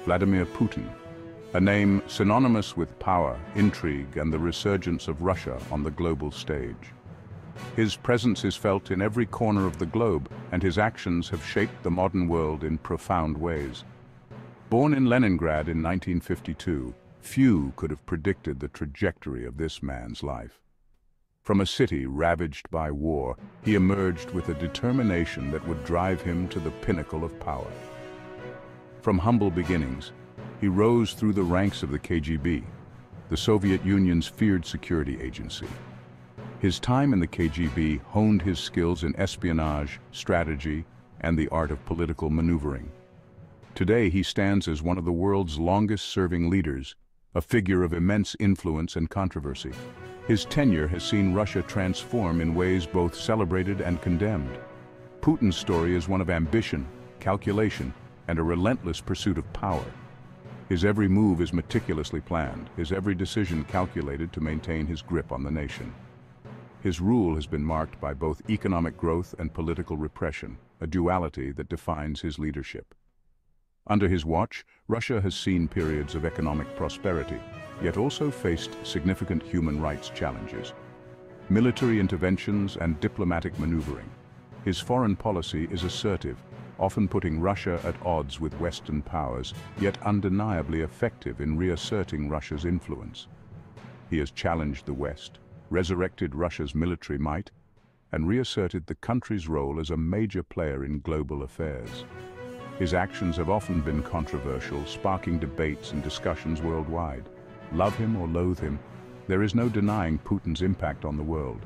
Vladimir Putin, a name synonymous with power, intrigue, and the resurgence of Russia on the global stage. His presence is felt in every corner of the globe, and his actions have shaped the modern world in profound ways. Born in Leningrad in 1952, few could have predicted the trajectory of this man's life. From a city ravaged by war, he emerged with a determination that would drive him to the pinnacle of power. From humble beginnings, he rose through the ranks of the KGB, the Soviet Union's feared security agency. His time in the KGB honed his skills in espionage, strategy, and the art of political maneuvering. Today he stands as one of the world's longest-serving leaders, a figure of immense influence and controversy. His tenure has seen Russia transform in ways both celebrated and condemned. Putin's story is one of ambition, calculation, and a relentless pursuit of power. His every move is meticulously planned, his every decision calculated to maintain his grip on the nation. His rule has been marked by both economic growth and political repression, a duality that defines his leadership. Under his watch, Russia has seen periods of economic prosperity, yet also faced significant human rights challenges. Military interventions and diplomatic maneuvering. His foreign policy is assertive, often putting Russia at odds with Western powers, yet undeniably effective in reasserting Russia's influence. He has challenged the West, resurrected Russia's military might, and reasserted the country's role as a major player in global affairs. His actions have often been controversial, sparking debates and discussions worldwide. Love him or loathe him, there is no denying Putin's impact on the world.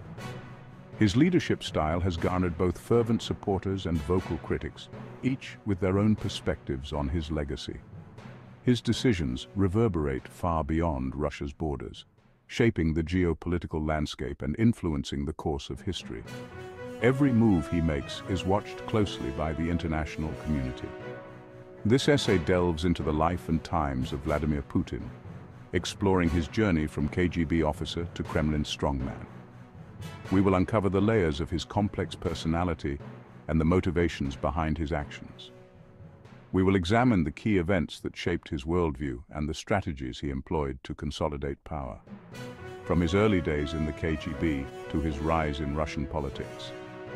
His leadership style has garnered both fervent supporters and vocal critics, each with their own perspectives on his legacy. His decisions reverberate far beyond Russia's borders, shaping the geopolitical landscape and influencing the course of history. Every move he makes is watched closely by the international community. This essay delves into the life and times of Vladimir Putin, exploring his journey from KGB officer to Kremlin strongman. We will uncover the layers of his complex personality and the motivations behind his actions. We will examine the key events that shaped his worldview and the strategies he employed to consolidate power. From his early days in the KGB to his rise in Russian politics,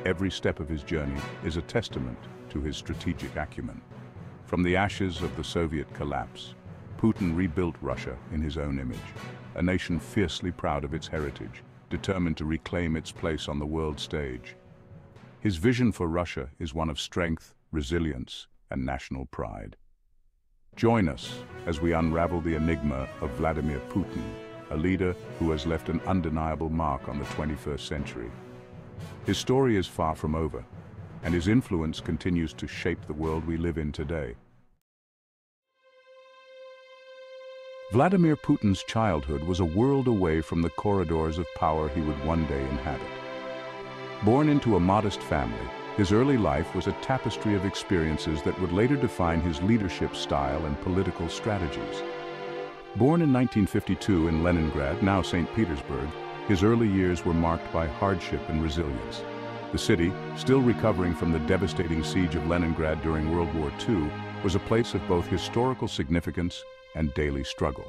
every step of his journey is a testament to his strategic acumen. From the ashes of the Soviet collapse, Putin rebuilt Russia in his own image, a nation fiercely proud of its heritage, determined to reclaim its place on the world stage. His vision for Russia is one of strength, resilience, and national pride. Join us as we unravel the enigma of Vladimir Putin, a leader who has left an undeniable mark on the 21st century. His story is far from over, and his influence continues to shape the world we live in today. Vladimir Putin's childhood was a world away from the corridors of power he would one day inhabit. Born into a modest family, his early life was a tapestry of experiences that would later define his leadership style and political strategies. Born in 1952 in Leningrad, now St. Petersburg, his early years were marked by hardship and resilience. The city, still recovering from the devastating siege of Leningrad during World War II, was a place of both historical significance and daily struggle.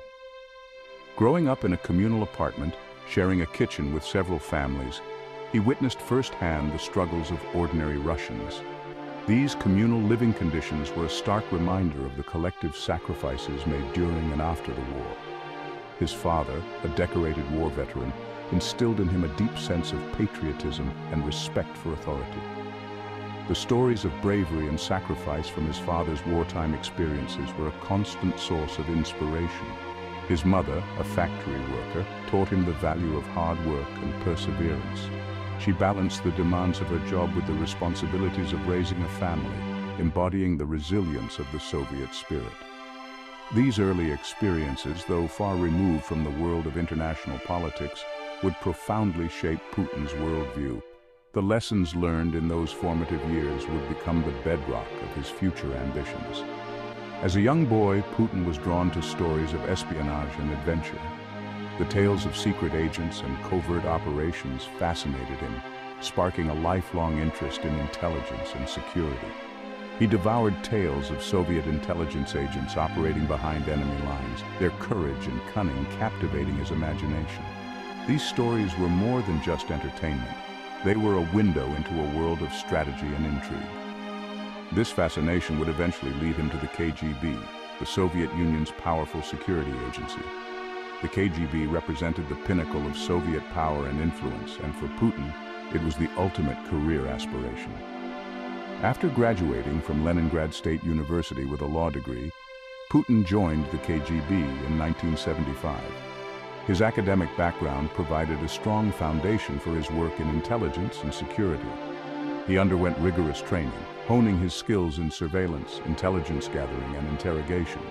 Growing up in a communal apartment, sharing a kitchen with several families, he witnessed firsthand the struggles of ordinary Russians. These communal living conditions were a stark reminder of the collective sacrifices made during and after the war. His father, a decorated war veteran, instilled in him a deep sense of patriotism and respect for authority. The stories of bravery and sacrifice from his father's wartime experiences were a constant source of inspiration. His mother, a factory worker, taught him the value of hard work and perseverance. She balanced the demands of her job with the responsibilities of raising a family, embodying the resilience of the Soviet spirit. These early experiences, though far removed from the world of international politics, would profoundly shape Putin's worldview. The lessons learned in those formative years would become the bedrock of his future ambitions. As a young boy, Putin was drawn to stories of espionage and adventure. The tales of secret agents and covert operations fascinated him, sparking a lifelong interest in intelligence and security. He devoured tales of Soviet intelligence agents operating behind enemy lines, their courage and cunning captivating his imagination. These stories were more than just entertainment. They were a window into a world of strategy and intrigue. This fascination would eventually lead him to the KGB, the Soviet Union's powerful security agency. The KGB represented the pinnacle of Soviet power and influence, and for Putin, it was the ultimate career aspiration. After graduating from Leningrad State University with a law degree, Putin joined the KGB in 1975. His academic background provided a strong foundation for his work in intelligence and security. He underwent rigorous training, honing his skills in surveillance, intelligence gathering, and interrogation.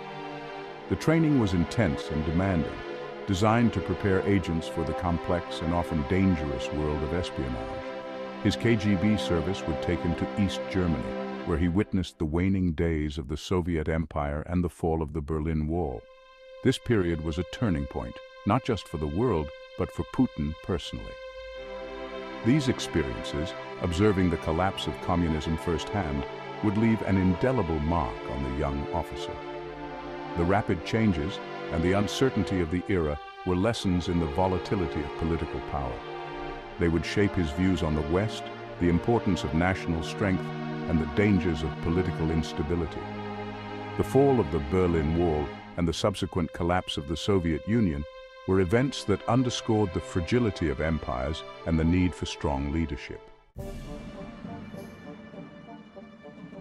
The training was intense and demanding, designed to prepare agents for the complex and often dangerous world of espionage. His KGB service would take him to East Germany, where he witnessed the waning days of the Soviet Empire and the fall of the Berlin Wall. This period was a turning point, not just for the world, but for Putin personally. These experiences, observing the collapse of communism firsthand, would leave an indelible mark on the young officer. The rapid changes and the uncertainty of the era were lessons in the volatility of political power. They would shape his views on the West, the importance of national strength, and the dangers of political instability. The fall of the Berlin Wall and the subsequent collapse of the Soviet Union were events that underscored the fragility of empires and the need for strong leadership.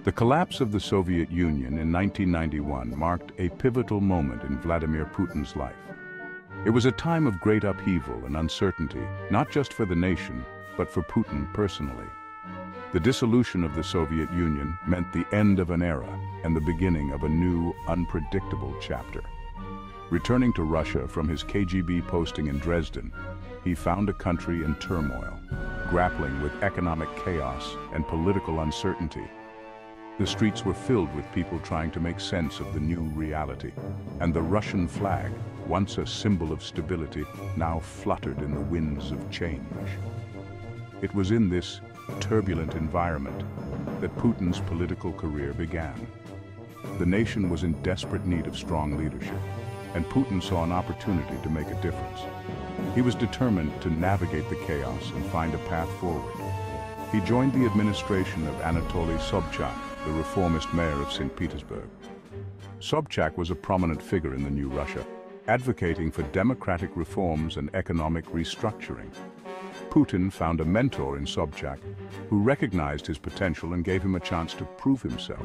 The collapse of the Soviet Union in 1991 marked a pivotal moment in Vladimir Putin's life. It was a time of great upheaval and uncertainty, not just for the nation, but for Putin personally. The dissolution of the Soviet Union meant the end of an era and the beginning of a new, unpredictable chapter. Returning to Russia from his KGB posting in Dresden, he found a country in turmoil, grappling with economic chaos and political uncertainty. The streets were filled with people trying to make sense of the new reality, and the Russian flag, once a symbol of stability, now fluttered in the winds of change. It was in this turbulent environment that Putin's political career began. The nation was in desperate need of strong leadership, and Putin saw an opportunity to make a difference. He was determined to navigate the chaos and find a path forward. He joined the administration of Anatoly Sobchak, the reformist mayor of St. Petersburg. Sobchak was a prominent figure in the new Russia, advocating for democratic reforms and economic restructuring. Putin found a mentor in Sobchak who recognized his potential and gave him a chance to prove himself.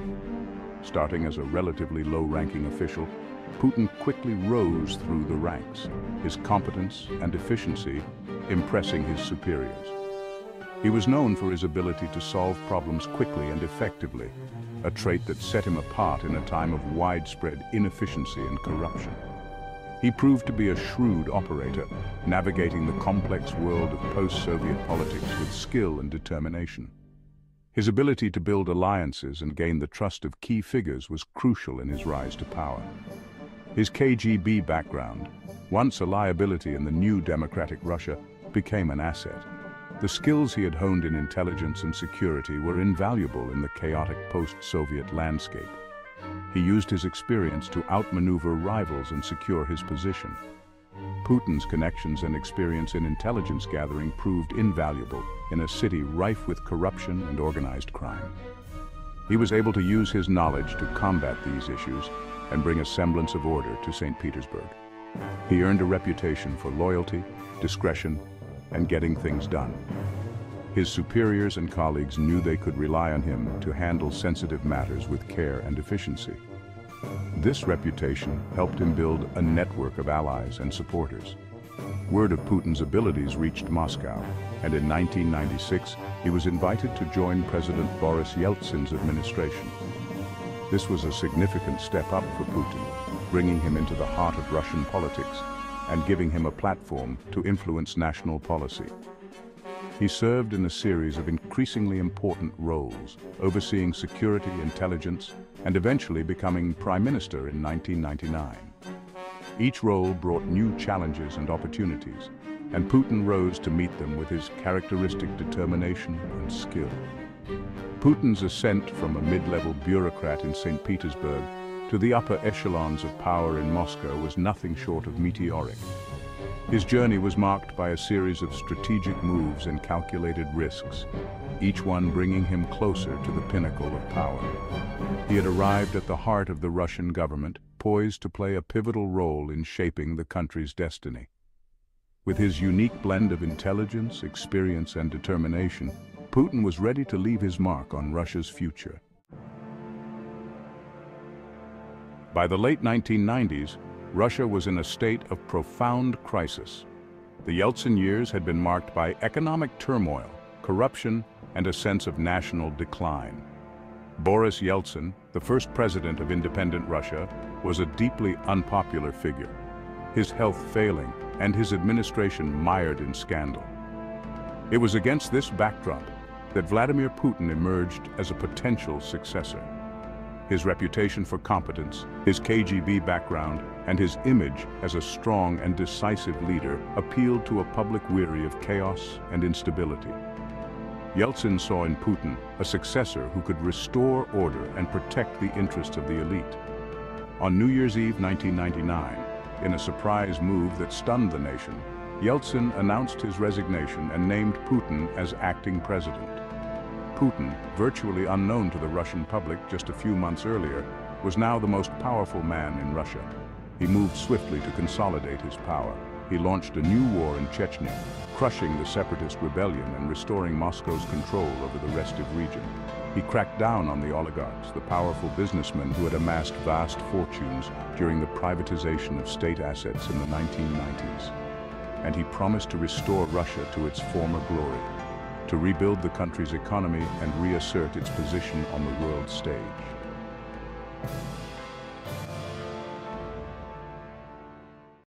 Starting as a relatively low-ranking official, Putin quickly rose through the ranks, his competence and efficiency impressing his superiors. He was known for his ability to solve problems quickly and effectively, a trait that set him apart in a time of widespread inefficiency and corruption. He proved to be a shrewd operator, navigating the complex world of post-Soviet politics with skill and determination. His ability to build alliances and gain the trust of key figures was crucial in his rise to power. His KGB background, once a liability in the new democratic Russia, became an asset. The skills he had honed in intelligence and security were invaluable in the chaotic post-Soviet landscape. He used his experience to outmaneuver rivals and secure his position. Putin's connections and experience in intelligence gathering proved invaluable in a city rife with corruption and organized crime. He was able to use his knowledge to combat these issues and bring a semblance of order to St. Petersburg. He earned a reputation for loyalty, discretion, and getting things done. His superiors and colleagues knew they could rely on him to handle sensitive matters with care and efficiency. This reputation helped him build a network of allies and supporters. Word of Putin's abilities reached Moscow, and in 1996, he was invited to join President Boris Yeltsin's administration. This was a significant step up for Putin, bringing him into the heart of Russian politics and giving him a platform to influence national policy. He served in a series of increasingly important roles, overseeing security, intelligence, and eventually becoming Prime Minister in 1999. Each role brought new challenges and opportunities, and Putin rose to meet them with his characteristic determination and skill. Putin's ascent from a mid-level bureaucrat in St. Petersburg to the upper echelons of power in Moscow was nothing short of meteoric. His journey was marked by a series of strategic moves and calculated risks, each one bringing him closer to the pinnacle of power. He had arrived at the heart of the Russian government, poised to play a pivotal role in shaping the country's destiny. With his unique blend of intelligence, experience, and determination, Putin was ready to leave his mark on Russia's future. By the late 1990s, Russia was in a state of profound crisis. The Yeltsin years had been marked by economic turmoil, corruption, and a sense of national decline. Boris Yeltsin, the first president of independent Russia, was a deeply unpopular figure, his health failing and his administration mired in scandal. It was against this backdrop that Vladimir Putin emerged as a potential successor. His reputation for competence, his KGB background, and his image as a strong and decisive leader appealed to a public weary of chaos and instability. Yeltsin saw in Putin a successor who could restore order and protect the interests of the elite. On New Year's Eve 1999, in a surprise move that stunned the nation, Yeltsin announced his resignation and named Putin as acting president. Putin, virtually unknown to the Russian public just a few months earlier, was now the most powerful man in Russia. He moved swiftly to consolidate his power. He launched a new war in Chechnya, crushing the separatist rebellion and restoring Moscow's control over the restive region. He cracked down on the oligarchs, the powerful businessmen who had amassed vast fortunes during the privatization of state assets in the 1990s. And he promised to restore Russia to its former glory, to rebuild the country's economy and reassert its position on the world stage.